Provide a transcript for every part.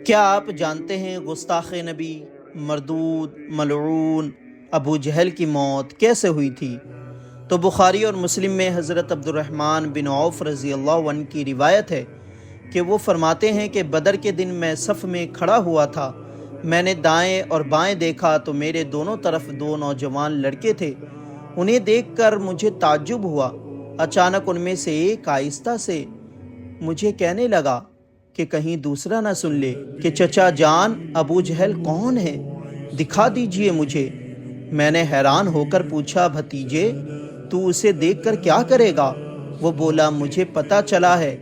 کیا آپ جانتے ہیں گستاخ نبی مردود ملعون ابو جہل کی موت کیسے ہوئی تھی؟ تو بخاری اور مسلم میں حضرت عبد الرحمن بن عوف رضی اللہ عنہ کی روایت ہے کہ وہ فرماتے ہیں کہ بدر کے دن میں صف میں کھڑا ہوا تھا، میں نے دائیں اور بائیں دیکھا تو میرے دونوں طرف دو نوجوان لڑکے تھے۔ انہیں دیکھ کر مجھے تعجب ہوا۔ اچانک ان میں سے ایک آہستہ سے مجھے کہنے لگا کہ کہیں دوسرا نہ سن لے کہ چچا جان ابو جہل کون ہے، دکھا دیجئے مجھے۔ میں نے حیران ہو کر پوچھا، بھتیجے تو اسے دیکھ کر کیا کرے گا؟ وہ بولا، مجھے پتہ چلا ہے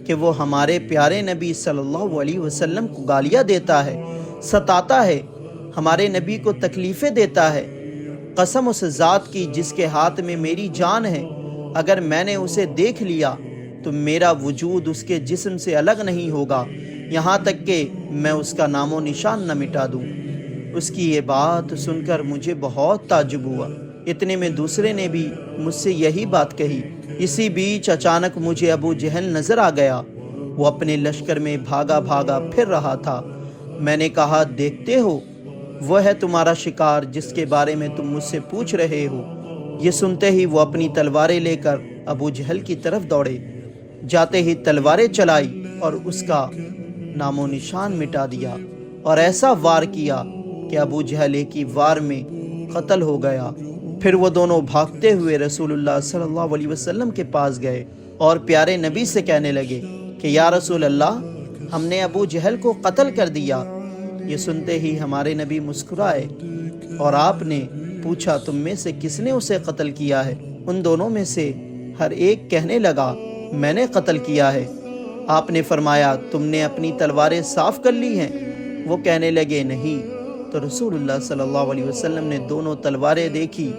کہ وہ ہمارے پیارے نبی صلی اللہ علیہ وسلم کو گالیاں دیتا ہے، ستاتا ہے، ہمارے نبی کو تکلیفیں دیتا ہے۔ قسم اس ذات کی جس کے ہاتھ میں میری جان ہے، اگر میں نے اسے دیکھ لیا تو میرا وجود اس کے جسم سے الگ نہیں ہوگا، یہاں تک کہ میں اس کا نام و نشان نہ مٹا دوں۔ اس کی یہ بات سن کر مجھے بہت تعجب ہوا۔ اتنے میں دوسرے نے بھی مجھ سے یہی بات کہی۔ اسی بیچ اچانک مجھے ابو جہل نظر آ گیا۔ وہ اپنے لشکر میں بھاگا بھاگا پھر رہا تھا۔ میں نے کہا، دیکھتے ہو وہ ہے تمہارا شکار جس کے بارے میں تم مجھ سے پوچھ رہے ہو۔ یہ سنتے ہی وہ اپنی تلواریں لے کر ابو جہل کی طرف دوڑے، جاتے ہی تلواریں چلائی اور اس کا نام و نشان مٹا دیا، اور ایسا وار کیا کہ ابو جہل ایک ہی وار میں قتل ہو گیا۔ پھر وہ دونوں بھاگتے ہوئے رسول اللہ صلی اللہ علیہ وسلم کے پاس گئے اور پیارے نبی سے کہنے لگے کہ یا رسول اللہ، ہم نے ابو جہل کو قتل کر دیا۔ یہ سنتے ہی ہمارے نبی مسکرائے اور آپ نے پوچھا، تم میں سے کس نے اسے قتل کیا ہے؟ ان دونوں میں سے ہر ایک کہنے لگا، میں نے قتل کیا ہے۔ آپ نے فرمایا، تم نے اپنی تلواریں صاف کر لی ہیں؟ وہ کہنے لگے، نہیں۔ تو رسول اللہ صلی اللہ علیہ وسلم نے دونوں تلواریں دیکھی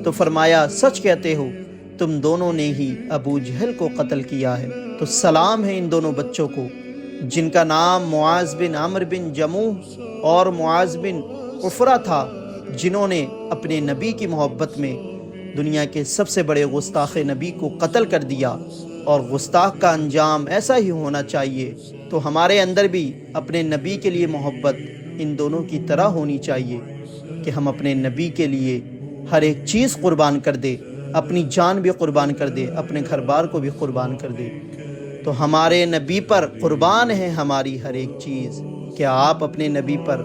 تو فرمایا، سچ کہتے ہو، تم دونوں نے ہی ابو جہل کو قتل کیا ہے۔ تو سلام ہے ان دونوں بچوں کو جن کا نام معاذ بن عمرو بن جموح اور معاذ بن عفرہ تھا، جنہوں نے اپنے نبی کی محبت میں دنیا کے سب سے بڑے گستاخ نبی کو قتل کر دیا، اور گستاخ کا انجام ایسا ہی ہونا چاہیے۔ تو ہمارے اندر بھی اپنے نبی کے لیے محبت ان دونوں کی طرح ہونی چاہیے کہ ہم اپنے نبی کے لیے ہر ایک چیز قربان کر دے، اپنی جان بھی قربان کر دے، اپنے گھر بار کو بھی قربان کر دے۔ تو ہمارے نبی پر قربان ہے ہماری ہر ایک چیز۔ کیا آپ اپنے نبی پر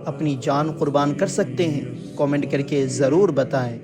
اپنی جان قربان کر سکتے ہیں؟ کامنٹ کر کے ضرور بتائیں۔